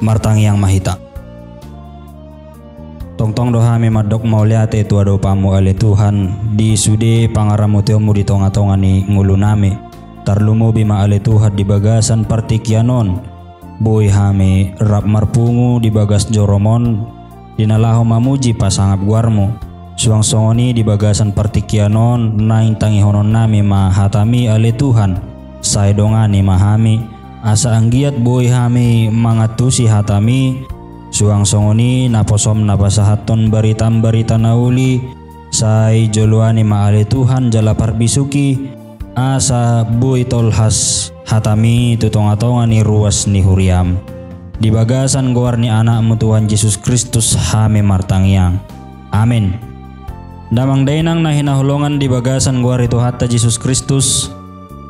martangiang mahita. Tongtong doha mi madok mauliate tua do pamu ale Tuhan di sude pangaramu teomu di tonga-tonga ni ngulu nami tarlumo bima ale Tuhan di bagasan partikianon boy hami rap marpungu di bagas joromon dinalaho mamuji pasangap guarmu suang songoni di bagasan partikianon naing tangihonon nami mahatami ale Tuhan say dongani mahami asa anggiat boy hami mangatusi hatami suang songoni naposom napasahaton barita nauli say joluani maale Tuhan jala parbisuki asa boy tolhas hatami tutonga-tonga ni ruas ni huriam di bagasan goar ni anakmu Tuhan Yesus Kristus hame martangiang amin. Damang dainang na hinahulungan di bagasan goar itu hatta Yesus Kristus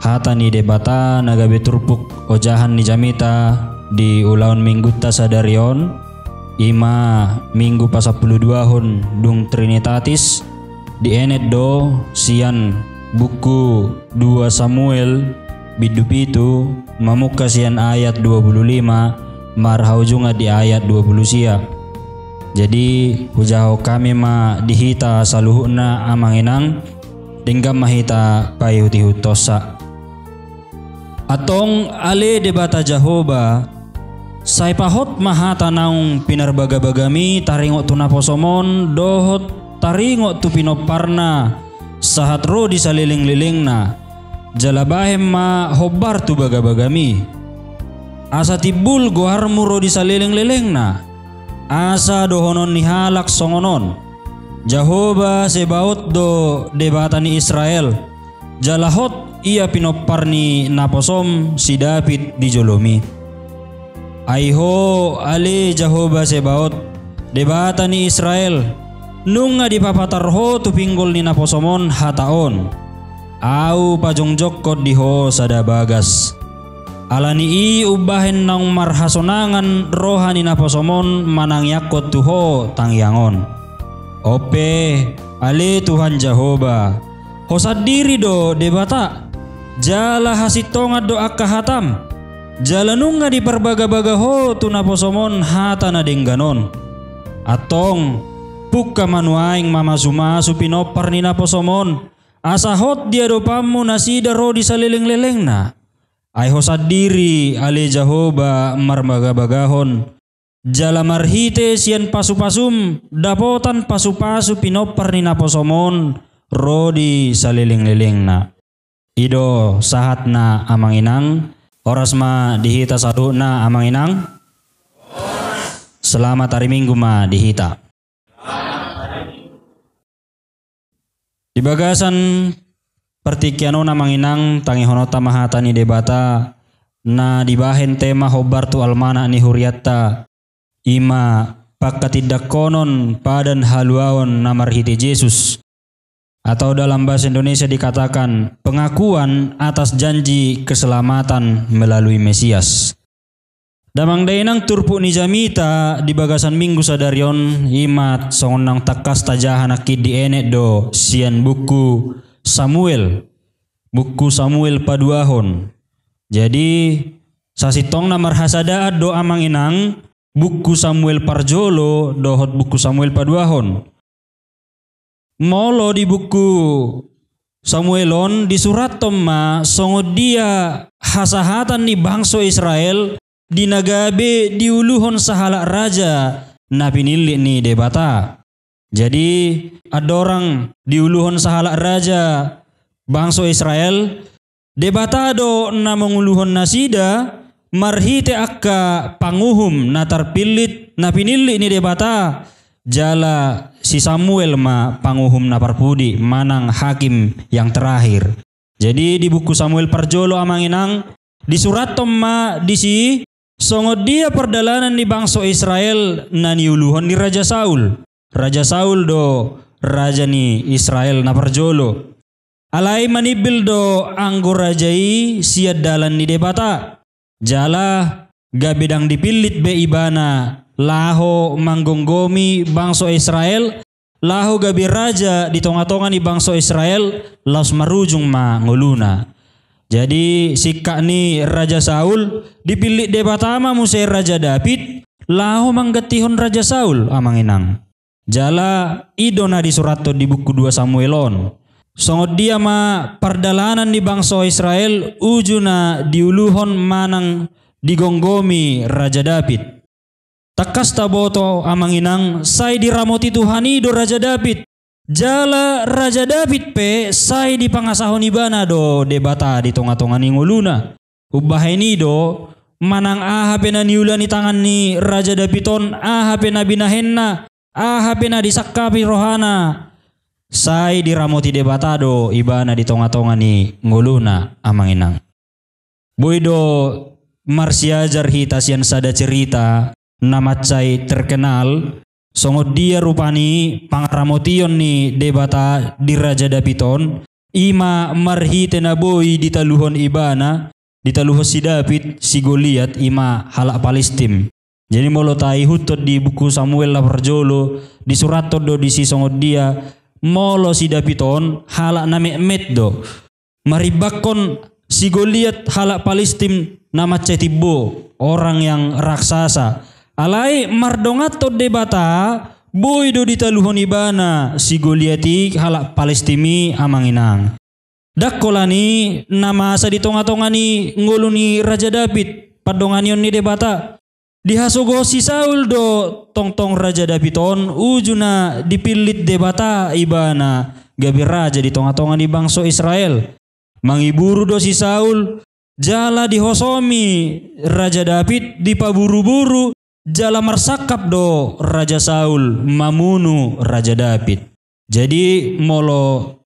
hata ni debata nagabe turpuk ojahan ni jamita di ulaon minggu tasadarion ima minggu pa 12 dung Trinitatis di enet do sian buku 2 Samuel bidupitu mamuka sian ayat 25 marhau junga di ayat 20 sia. Jadi hujaho kami ma dihita saluhuna amanginang dinggam mahita payuti hutosa atong ale debata Jehovah say pahot mahata naung pinarbaga-bagami taringot tu naposomon dohot taringot tu pinoparna sahat ro di saliling-liling na jalabahem ma hobar tu baga-bagami asa tibul goharmu ro di saliling-liling na asa dohonon ni halak songonon Jehovah sebaot do debata ni Israel jalahot ia pinopar ni naposom si David di jolomi Aiho ali Jehovah sebaot debata ni Israel nunga di papatarho tu pinggol ni naposomon hataon au pajongjokot diho sada bagas alani i ubahen nang marhasonangan rohani naposomon manangyakot tuho tangyangon ope ali Tuhan Jehovah hosadiri do debata jala hasitonga do akahatam jalanunga di perbaga-baga ho tu naposomon hata na dengganon atong puka manuaing mamasumasu pinopar ni naposomon asahot dia dopamu nasida ro di saliling-leleng na ay hosadiri ali Jehovah marbaga-bagahon jala marhite sian pasu-pasum dapotan pasu-pasu pinopar ni naposomon ro di saliling-leleng na ido sahat na amanginang oras ma dihita saduna amanginang selamat hari Minggu ma dihita di bagasan pertikiano namanginang tangihonota mahata ni debata na dibahen tema hobar tu almana ni huriatta ima pakatidak konon padan haluaon namarhiti Yesus atau dalam bahasa Indonesia dikatakan pengakuan atas janji keselamatan melalui Mesias. Damang dainang turpu ni jamita di bagasan minggu sadarion imat songonang takas tajahan akid di enek do sian buku Samuel paduahon. Jadi sasitong na marhasadaat do amang inang buku Samuel parjolo dohot buku Samuel paduahon. Molo di buku Samuelon di surat Toma songod dia hasahatan ni bangso Israel di nagabe diuluhon sahala raja na pinili ni debata. Jadi ada orang diuluhon sahala raja bangso Israel debata do na menguluhon nasida marhite akka panguhum na tarpilit na pinili ni debata jala si Samuel ma panguhum na parpudi manang hakim yang terakhir. Jadi di buku Samuel parjolo amanginang di surat Toma di si songod dia perdalanan di bangsa Israel na niuluhon ni Raja Saul. Raja Saul do raja ni Israel na parjolo. Alai manibil do anggo rajai siad dalan ni debata. Jala gabedang dipilit be ibana laho manggonggomi bangso Israel laho gabi raja di tonga-tonga ni bangso Israel laos marujung ma nguluna. Jadi sikak ni Raja Saul dipilih debatama musai Raja David lahu manggatihon Raja Saul amanginang. Jala idona di surat di buku 2 Samuelon. Songot dia ma perdalanan di bangsa Israel ujuna diuluhon manang digonggomi Raja David. Takas taboto amanginang say diramoti Tuhan ido Raja David. Jala Raja David pe say di pangasahon ibana do debata di tonga-tonga ni nguluna. Ubahay ni do manang ahape na niulan ni tangan ni Raja Davidon ahape na binahenna ahape na disakapi rohana. Say diramoti debata do ibana di tonga-tonga ni nguluna amanginang. Boydo marsiajar hita sian sada cerita namacay terkenal songot dia rupani pangaramotion ni debata di Raja Davidon ima marhite na boy ditaluhon ibana ditaluhon si David si Goliat ima halak Palestim. Jadi molo tai hutot di buku Samuel la perjolo di surat do di si songot dia molo si Davidon halak na met do maribakon si Goliat halak Palestim nama Cetibo orang yang raksasa. Alai mardongato debata boy do ditaluhon ibana si Goliati halak Palestimi amanginang. Dakolani nama asa di tonga-tonga ni ngulu ni Raja David padonganion ni debata. Dihasogo si Saul do tong-tong Raja Davidon ujuna dipilit debata ibana gabi raja di tonga-tonga ni bangsa Israel. Mangiburu do si Saul jala dihosomi Raja David dipaburu-buru jala marsakap do Raja Saul mamunu Raja David. Jadi molo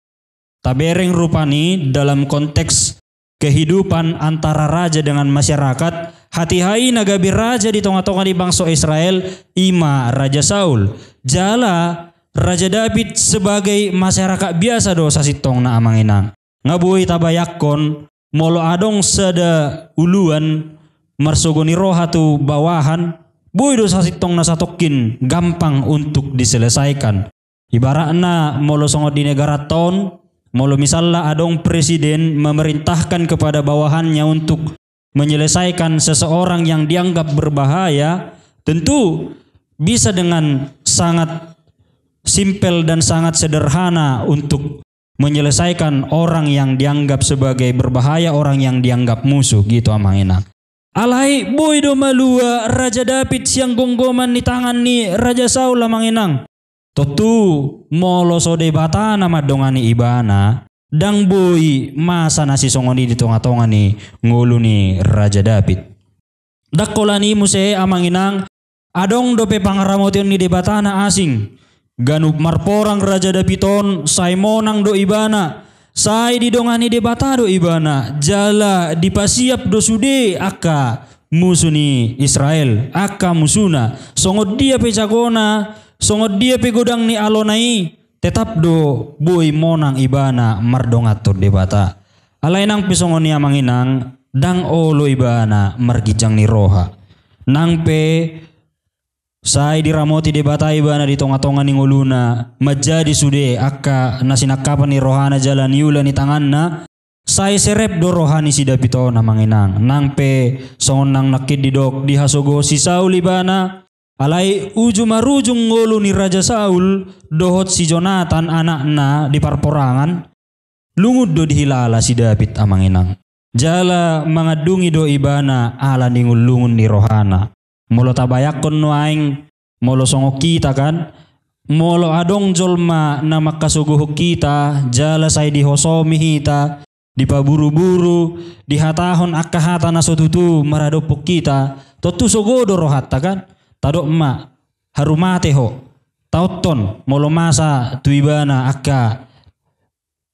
tabereng rupani dalam konteks kehidupan antara raja dengan masyarakat hati-hai nagabi raja di tonga-tonga di bangsa Israel ima Raja Saul. Jala Raja David sebagai masyarakat biasa do sasitong na amanginang. Ngabuhi tabayakon molo adong sada uluan marsogoni roha tu bawahan boy do sasitong na satokin gampang untuk diselesaikan. Ibaratna molo songot di negara ton molo misalnya adong presiden memerintahkan kepada bawahannya untuk menyelesaikan seseorang yang dianggap berbahaya, tentu bisa dengan sangat simpel dan sangat sederhana untuk menyelesaikan orang yang dianggap sebagai berbahaya, orang yang dianggap musuh gitu amangina. Alai boy do malua Raja David siang gonggoman ni tangan ni Raja Saul amanginang. Totu molo so debata nama dongani ibana dang boy masa nasi songoni di tonga-tonga ni ngulu ni Raja David. Dakolani muse amanginang adong dope pangaramotion ni debatana asing. Ganup marporang Raja Davidon say monang do ibana. Say didongani debata do ibana jala dipasiap do sude aka musuh ni Israel aka musuna songot dia pecagona songot dia pegodang ni alonai tetap do boy monang ibana mardongatur debata. Alay nang pisongon ni amanginang dang olo ibana margijang ni roha nang pe say diramoti debata ibana di tonga-tonga ni nguluna majadi sude akka nasinakapan ni rohana jalan yula ni tanganna say serep do rohani si Davidon amanginang nang pe songon nang nakid didok dihasogo si Saul ibana alai uju marujung ngulu ni Raja Saul dohot si Jonathan anakna di parporangan lungud do dihilala si David amanginang jala mangadungi do ibana ala ni ngulungun ni rohana. Molo tabayakon no aing molo songo kita kan molo adong jolma na makasuguh kita jala say dihosomi hita dipaburu-buru dihatahon akahata na sotutu maradopok kita totu sogodo rohatta kan tadok ma harumate ho tauton molo masa tuibana akka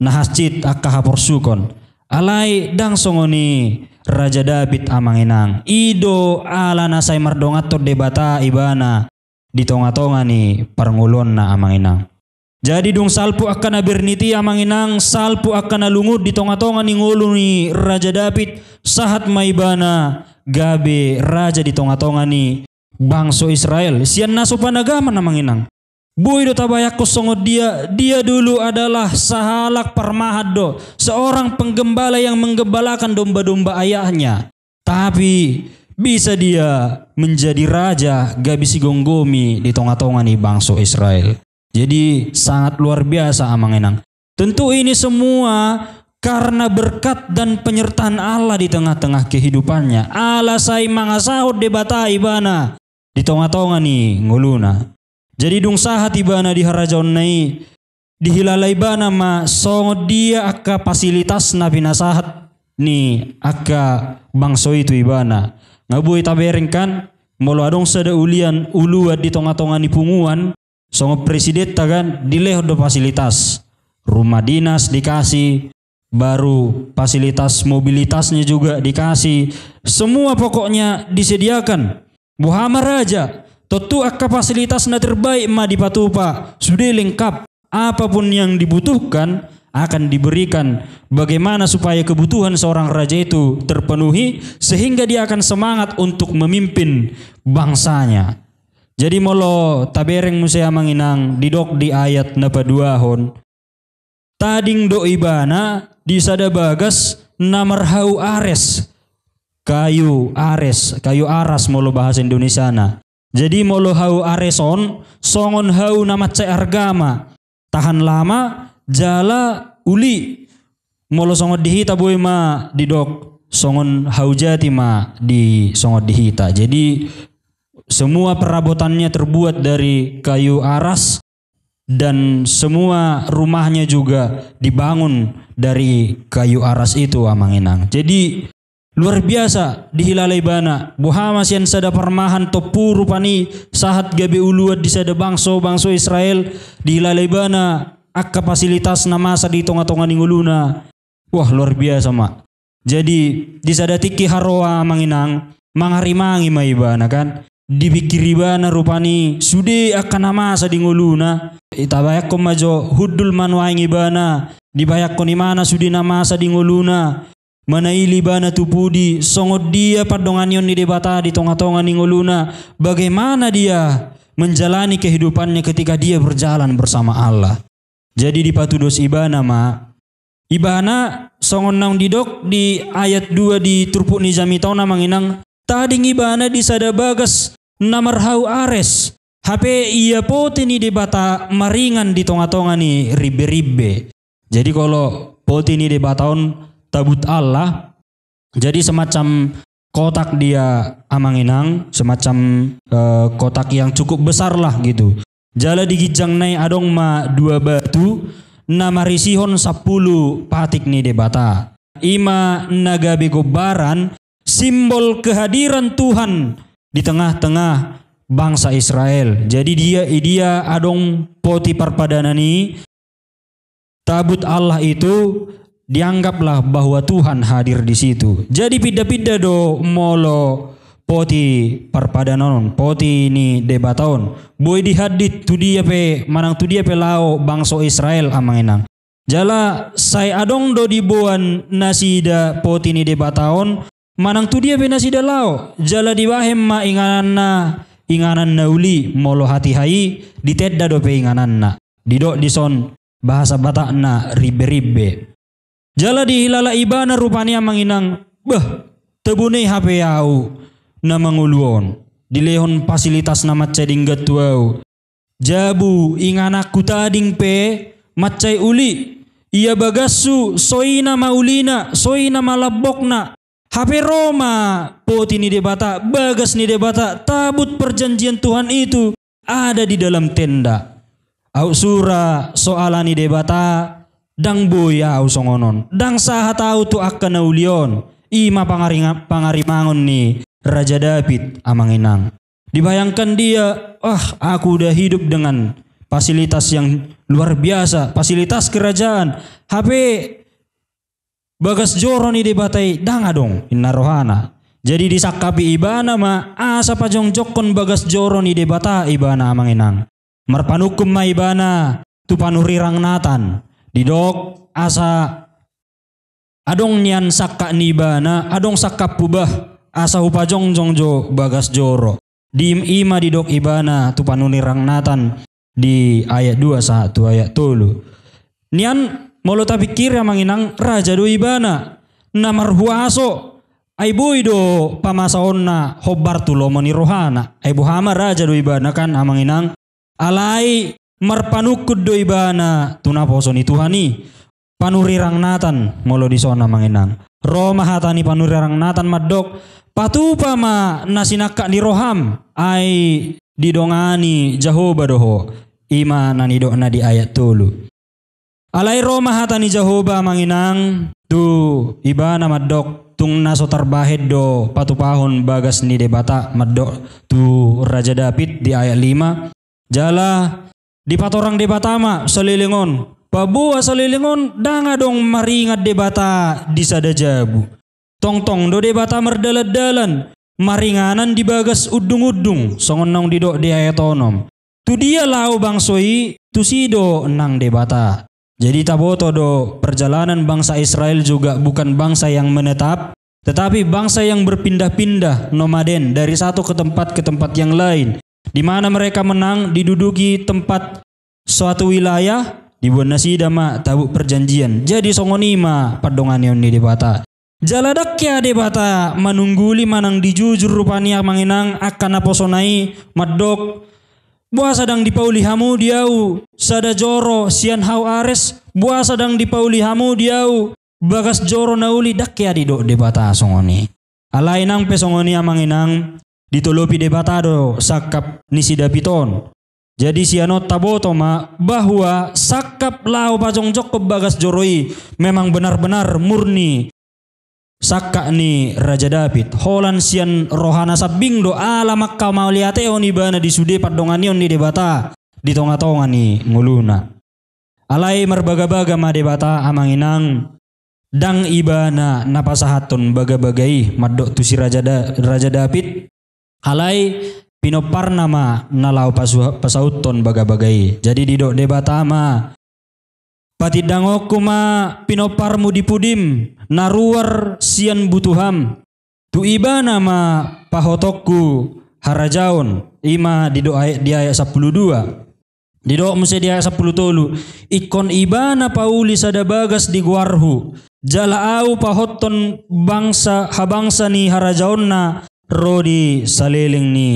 nahascit akka haporsukon alai dang songoni Raja David amanginang ido ala nasay mardongator debata ibana di tonga-tonga ni parngulon na amanginang. Jadi dong salpu akan naberniti amanginang salpu akan nalungud di tonga-tonga ni ngulu ni Raja David sahat maibana gabe raja di tonga-tonga ni bangso Israel sian naso panagaman amanginang. Boy do tabayak ko songod dia dulu adalah sahalak parmahad do, seorang penggembala yang menggembalakan domba-domba ayahnya. Tapi bisa dia menjadi raja gabisi gonggomi di tengah-tengah nih bangsa Israel. Jadi sangat luar biasa amangenang. Tentu ini semua karena berkat dan penyertaan Allah di tengah-tengah kehidupannya. Allah say mangasahod debata ibana di tengah-tengah nih nguluna. Jadi dung sahat ibana di harajaon nai dihilalai bana ma songod dia akka fasilitas na pinasahat ni akka bangso itu ibana. Ngabuhi tabereng kan molo adong sada ulian uluad di tengah-tengah ni punguan songod presiden tagan dileh do fasilitas. Rumah dinas dikasih, baru fasilitas mobilitasnya juga dikasih. Semua pokoknya disediakan. Buhama raja tentu akka fasilitas na terbaik ma di patupa sudah lengkap, apapun yang dibutuhkan akan diberikan. Bagaimana supaya kebutuhan seorang raja itu terpenuhi sehingga dia akan semangat untuk memimpin bangsanya. Jadi molo tabereng musaya manginang didok di ayat napa duahon tading do ibana di sada bagas namarhau ares kayu aras molo bahasa Indonesia na. Jadi molo hau areson songon hau nama cai argama tahan lama jala uli molo songon dihita boy ma didok songon hau jati ma di songon dihita. Jadi semua perabotannya terbuat dari kayu aras dan semua rumahnya juga dibangun dari kayu aras itu amanginang. Jadi luar biasa dihilalai bana buhama sian sada parmahan topuru pani sahat gabe uluad di sada bangso Israel dihilalai bana akka fasilitas na masa di tonga-tonga ninguluna. Wah luar biasa mak. Jadi di sada tiki haroa manginang mangarimangi maibana kan dipikiri bana rupani sude akan masa di nguluna itabayak ko majo hudul manwaingi bana dibayak ko ni mana sudi na masa di nguluna. Manaili bana tupudi songod dia padonganyon ni debata di tonga-tonga ninguluna. Bagaimana dia menjalani kehidupannya ketika dia berjalan bersama Allah. Jadi di patudos ibana ma ibana songon nang didok di ayat 2 di turpuk ni jamitau na manginang tading ibana di sada bagas namarhau ares hape ia pote ni debata maringan di tonga-tonga ni ribe-ribe. Jadi kalau pote ni debataon tabut Allah, jadi semacam kotak dia amanginang, semacam kotak yang cukup besar lah gitu. Jala digijang nai adong ma 2 batu, na marisihon 10 patik ni debata. Ima nagabe gobaran, simbol kehadiran Tuhan di tengah-tengah bangsa Israel. Jadi dia adong poti parpadanani, tabut Allah itu dianggaplah bahwa Tuhan hadir di situ. Jadi pida-pida do molo poti parpadanon, poti ini debataon. Boy dihadit tu dia pe manang tu dia pe lao bangso Israel amangenang. Jala saya adong do dibuan nasida poti ini debataon manang tu dia pe nasida lao. Jala dibahem ma inganan na uli molo hati hai ditedda do pe inganan na. Didok dison bahasa Batak na ribe-ribe. Jala dihilala ibana rupanya manginang tebune HP yau na manguluon dilehon fasilitas na matcading gatuau jabu inganaku tading pe matcay uli ia bagasu soina maulina soina malabokna HP Roma poti ni debata bagas ni debata tabut perjanjian Tuhan itu ada di dalam tenda au sura soalani debata dang boya au songonon dang saha tahu tu akan naulion ima pangarimangon ni Raja David amanginang. Dibayangkan dia aku udah hidup dengan fasilitas yang luar biasa, fasilitas kerajaan. HP bagas joro ni debatai dang adong inna rohana. Jadi disakapi ibana ma asa pajong jokon bagas joro ni debata ibana amanginang. Marpanukum ma ibana tu panurirang natan. Didok asa adong nian sakka nibana adong sakka pubah asa upajong jongjo bagas joro di ima didok ibana tu panunirang natan di ayat 2 satu ayat tolu. Nian molo ta pikir manginang raja do ibana na marhuaso ay boy do pamasaon na hobar tulo mani rohana ay buhama raja do ibana kan amanginang alay marpanukod do ibana tunaposo ni Tuhani panurirang natan molo di sona manginang Roma hatani panurirang natan madok patupa ma nasinaka ni roham ay didongani Jehovah doho ima nanido na di ayat tulu. Alay Roma hatani Jehovah manginang tu ibana madok tung naso tarbahed do patupahon bagas ni debata madok tu Raja David di ayat 5 jala di patorang debatama salilingon pabuah salilingon danga dong maringat debata di sadajabu tong-tong do debata merdalad-dalan maringanan di bagas udung-udung songon nong didok di ayat onom tu dia lau bangsoi tu sido nang debata. Jadi taboto do perjalanan bangsa Israel juga bukan bangsa yang menetap, tetapi bangsa yang berpindah-pindah nomaden dari satu ke tempat yang lain, di mana mereka menang diduduki tempat suatu wilayah di buat nasi dama tabuk perjanjian. Jadi songonima padongan yon ni debata. Jaladak ya debata manungguli manang dijujur rupanya manginang akan aposonai madok. Buah sadang dipauli hamu diau sada joro sian hau ares buah sadang dipauli hamu diau bagas joro nauli dakya didok debata songoni alay nang pesongoni amanginang ditolopi debata do sakap nisi dapiton jadi sianot taboto ma bahwa sakap lau pajongjok ke bagas joroi memang benar-benar murni sakka ni Raja David holan sian rohana sabing do ala makka mauliate oni bana di sude padongan ni debata di tonga-tonga ni nguluna alay marbaga-baga ma debata amanginang dang ibana napasahaton baga-bagai madok tu si Raja David alay pinoparna ma nalau pasauton baga-bagai jadi didok debata ma patidangokku ma pinoparmu di pudim naruar sian butuham tu ibana ma pahotokku harajaon ima di ayat 12 di doa musa di ayat 10 tolu ikon ibana pauli sada bagas di guarhu jala au pahoton bangsa habangsa ni harajaonna rodi saleling ni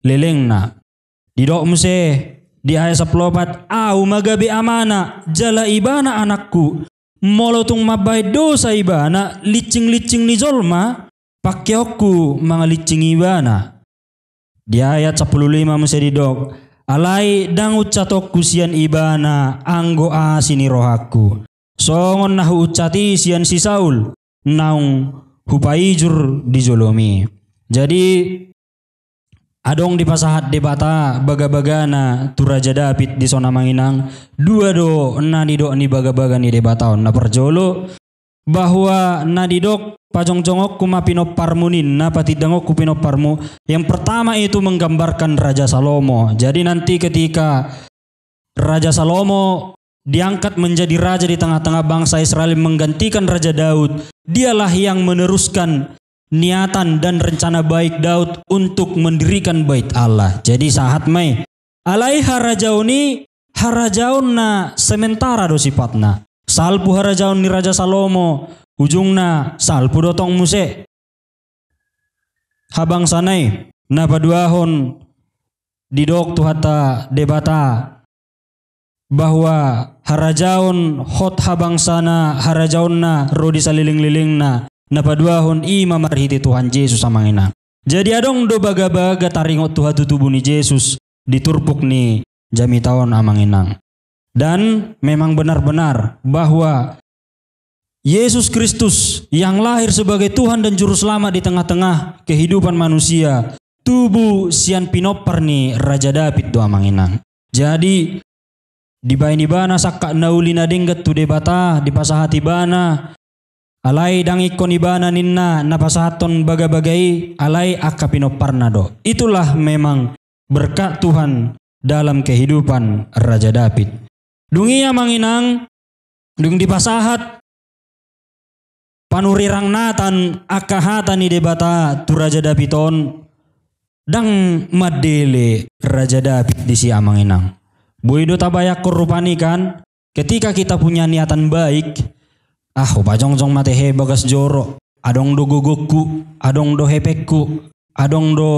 lelengna di doa musa di ayat 14 au magabe amana jala ibana anakku molotung mabay dosa ibana licing-licing ni zolma pakyokku mga licing ibana di ayat 15 musa didok alay dang ucatokku sian ibana anggo asini rohaku songon nahu ucati sian si Saul naung hupaijur dijolomi jadi adong di pasahat debata baga-bagana tu Raja David di sona manginang dua do nadidok ni baga-baga ni debataon na perjolo bahwa nadidok pajongjongok kuma pinoparmunin na patidangok ku pinoparmu yang pertama itu menggambarkan Raja Salomo jadi nanti ketika Raja Salomo diangkat menjadi raja di tengah-tengah bangsa Israel menggantikan Raja Daud dialah yang meneruskan niatan dan rencana baik Daud untuk mendirikan bait Allah. Jadi sahat mai alai harajauni harajaunna sementara do sifatna. Salpu harajaun ni Raja Salomo ujungna salpu dotong muse. Habang sanai na paduahon didok tu hata debata bahwa harajaun hot habang sana harajaunna rodi saliling-lilingna napaduahon ima marhiti Tuhan Yesus amangina. Jadi adong do baga-baga taringot Tuhan tutubu ni Yesus diturpuk ni jami tahun amanginang. Dan memang benar-benar bahwa Yesus Kristus yang lahir sebagai Tuhan dan Juru Selamat di tengah-tengah kehidupan manusia tubuh sian pinopar ni Raja David do amanginang. Jadi di bana sakka nauli na dinggat tu debata di pasahati bana alay dang ikon ibana ninna napasahaton baga-bagai alay akapinoparna do. Itulah memang berkat Tuhan dalam kehidupan Raja David. Dungia manginang dung dipasahat panurirang natan akahatan ni debata tu Raja Davidon dang madele Raja David di si amanginang. Boido tabayak korupani kan, ketika kita punya niatan baik, upajong-jong matehe bagas joro, adong do gugukku, adong do hepekku, adong do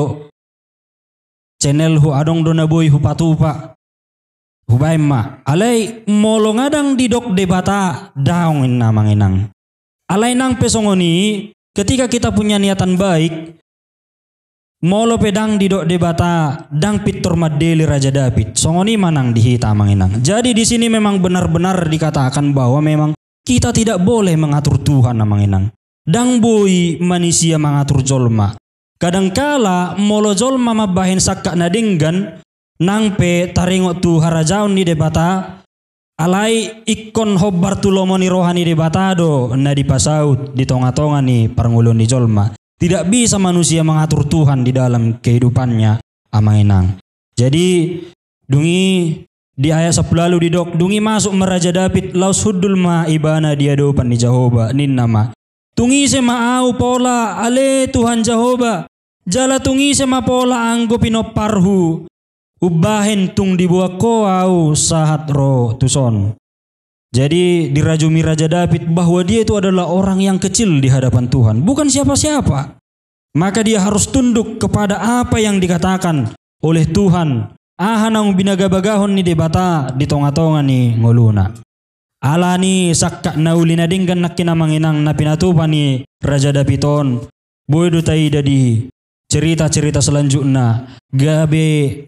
channelhu, adong do naboy hu patupa, hubaima, alay molo ngadang didok debata daong na manginang. Alay nang pesongoni, ketika kita punya niatan baik, molo pedang didok debata dang pitor madeli Raja David. Songoni manang dihita manginang. Jadi di sini memang benar-benar dikatakan bahwa memang kita tidak boleh mengatur Tuhan na manginang. Dang boy manusia mengatur jolma. Kadangkala molo jolma mabahin sakka na dinggan nang pe taringo tu harajaon ni debata alai ikon hobbar tulomo ni rohani debata do na dipasaut di tonga-tonga ni parngulon ni jolma. Tidak bisa manusia mengatur Tuhan di dalam kehidupannya amanginang. Jadi dungi di ayat 10 lalu didok dungi masuk meraja David laus hudul ma ibana dia dopan ni Jehovah nin nama. Tungi sema au pola ale Tuhan Jehovah. Jala tungi sema pola anggo pinoparhu. Ubahen tung dibuat ko au sahat ro tuson. Jadi dirajumi Raja David bahwa dia itu adalah orang yang kecil di hadapan Tuhan. Bukan siapa-siapa. Maka dia harus tunduk kepada apa yang dikatakan oleh Tuhan. Ahanang binagabagahon ni debata di tonga-tonga ni nguluna. Ala ni sakka nauli na dinggan na kinamanginang na pinatupan ni Raja Davidon. Boydo tayo dadi cerita-cerita selanjutnya. Gabe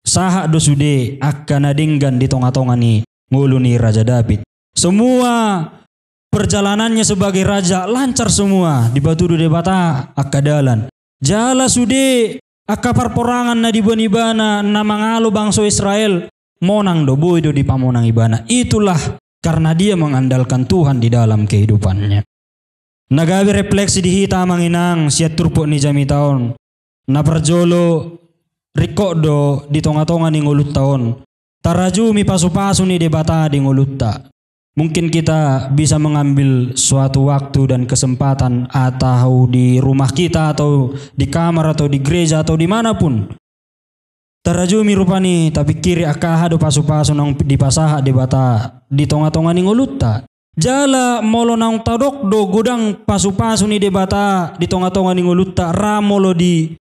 saha dosude akka na dinggan di tonga-tonga ni ngulu ni Raja David. Semua perjalanannya sebagai raja lancar semua di batu debata akadalan. Jala sude akka parporangan na dibanibana na mangalo bangsa Israel monang do boy do di pamonang ibana. Itulah karena dia mengandalkan Tuhan di dalam kehidupannya. Nagabi refleksi di hita manginang siat turpo ni jami taon. Na perjolo rikodo di tonga-tonga ni ngulut taon. Tarajumi pasu-pasu ni debata di ngulutta. Mungkin kita bisa mengambil suatu waktu dan kesempatan atau di rumah kita atau di kamar atau di gereja atau dimanapun. Tarajumi rupani tapi kiri akaha do pasu-pasu nang dipasaha debata di tonga-tonga ni ngulutta. Jala molo nang tadok do gudang pasu-pasu ni debata di tonga-tonga ni ngulutta ramolo di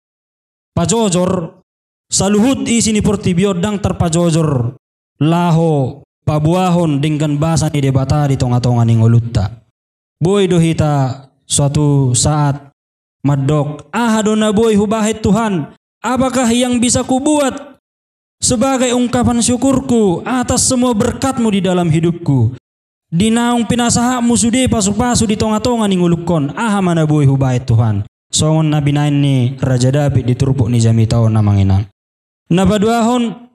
pajojor. Saluhut isi ni portibio dang terpajojor laho pabuahon dengan bahasa ni debata di tonga-tonga ni ngulutta. Boy dohita suatu saat madok ahadona boy hubahit Tuhan. Apakah yang bisa kubuat sebagai ungkapan syukurku atas semua berkatmu di dalam hidupku. Di naung pinasahamu sude pasu-pasu di tonga-tonga ni ngulukon. Mana boy hubahit Tuhan. Songon nabi nain ni Raja David diturpuk ni jami taon namanginang. Napaduahon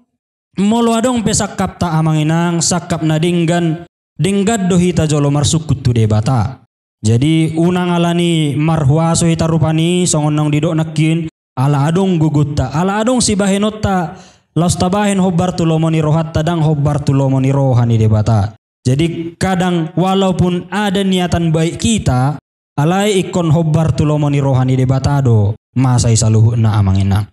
molo adong pesakap ta amanginang sakap na dinggan dinggad dohita jolo marsukut tu debata. Jadi unang alani marhuaso hita rupani songon nang didok nakin ala adong gugutta ala adong si bahenotta laus tabahen hobbar tu lomoni rohat tadang hobbar tu lomoni rohani debata. Jadi kadang walaupun ada niatan baik kita alai ikon hobbar tu lomoni rohani debata do masai saluhu na amanginang.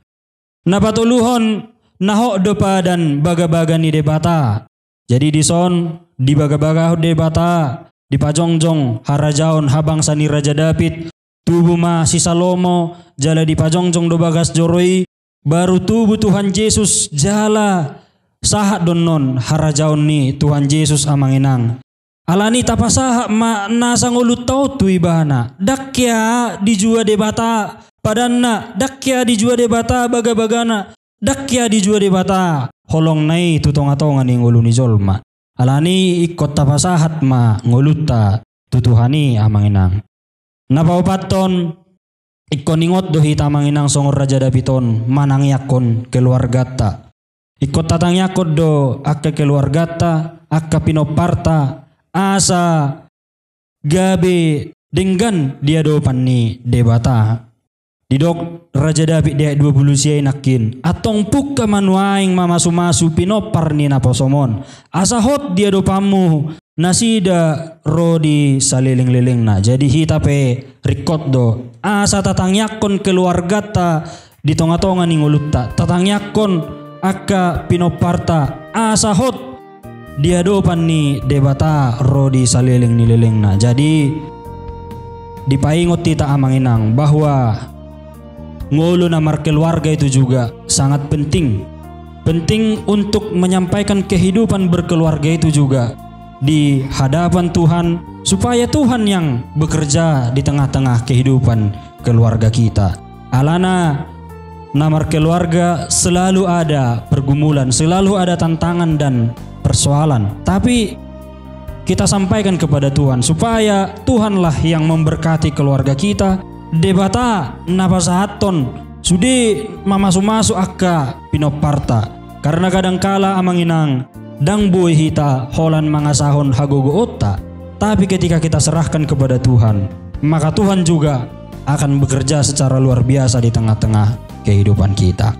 Napatuluhon nahok dopa dan baga-baga ni debata. Jadi di son di baga-baga debata di pajongjong harajaon habang sani Raja David tubuh ma si Salomo jala di pajongjong do bagas joroi baru tubuh Tuhan Yesus jala sahat donnon harajaon ni Tuhan Yesus amanginang. Alani tapasaha ma nasa ngulut tau tu ibana dakya dijua debata padanna dakya dijua debata baga-bagana dakya dijua debata holong nai tu tonga-tonga ni ngulu ni jolma. Alani ikot tapasahat ma ngulutta tutuhani amanginang. Napaupaton ikon ingot dohi tamanginang songor Raja Davidon manang yakon keluargata. Ikot tatang yakot do akka keluargata akka pinoparta asa gabe denggan dia dopan ni debata. Didok Raja David dia 20 siya nakin atong pukka manuaing mamasu-masu pinopar ni naposomon asahot dia dopamu nasida rodi saliling-liling na. Jadi hitape rikot do asa tatangyakon keluargata di tonga-tonga ni ngulutta tatangyakon akka pinoparta asahot diadopan ni debata rodi saliling nililing na. Jadi dipaingot kita amanginang bahwa ngulo na markeluarga itu juga sangat penting. Penting untuk menyampaikan kehidupan berkeluarga itu juga di hadapan Tuhan, supaya Tuhan yang bekerja di tengah-tengah kehidupan keluarga kita. Alana namar keluarga selalu ada pergumulan, selalu ada tantangan dan persoalan. Tapi kita sampaikan kepada Tuhan supaya Tuhanlah yang memberkati keluarga kita. Debata napasahaton sudi mamasu-masu akka pinoparta. Karena kadangkala amanginang dang buhay hita holan mangasahon hagogo otta. Tapi ketika kita serahkan kepada Tuhan, maka Tuhan juga akan bekerja secara luar biasa di tengah-tengah kehidupan kita.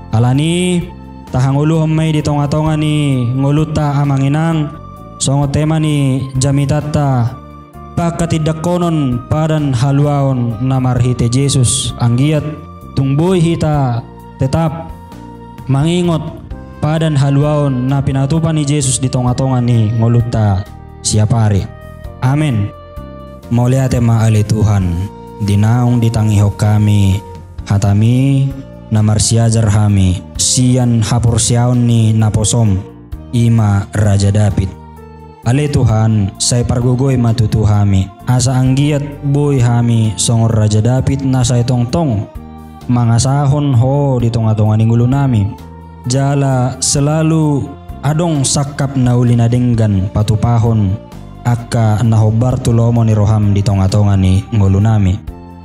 Alani tahang ulu may di tonga-tonga ni nguluta amanginang songo tema ni jamitata pakatidak konon padan haluaon namarhite Jesus anggiat tungboy hita tetap mangingot padan haluaon na pinatupan ni Jesus di tonga-tonga ni nguluta siapari. Amen. Mauliate maali Tuhan, dinaong ditangihok kami hatami na marsiajar hami siyan hapursiaon ni naposom ima Raja David. Ale Tuhan, say pargugoy matutu hami asa anggiat boy hami songor Raja David na say tongtong mangasahon ho di tonga-tonga ni ngulo nami. Jala selalu adong sakap na uli na denggan patupahon akka nahobar tulomo ni roham di tonga-tonga ni ngulo nami.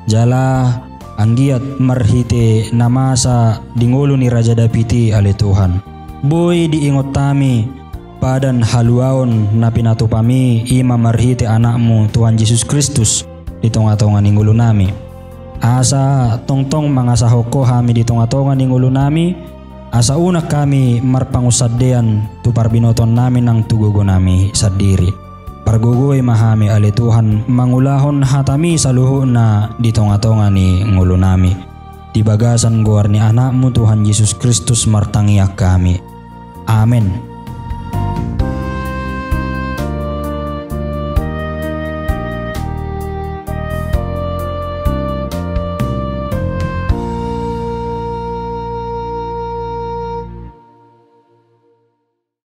Jala anggiat marhite namasa di ngulo ni Raja Dapiti ale Tuhan. Boy diingot tami padan haluaon na pinatupami ima marhite anakmu Tuhan Yesus Kristus di tonga-tonga ni ngulo nami. Asa tongtong mga sahoko hami di tonga-tonga ni ngulo nami. Asa una kami marpangusadean tu parbinoton namin ng tugugo nami sa diri. Pargugoy mahami ali Tuhan mangulahon hatami sa luho na di tonga-tonga ni ngulo nami. Di bagasan guar ni anakmu Tuhan Yesus Kristus martangiyak kami. Amen.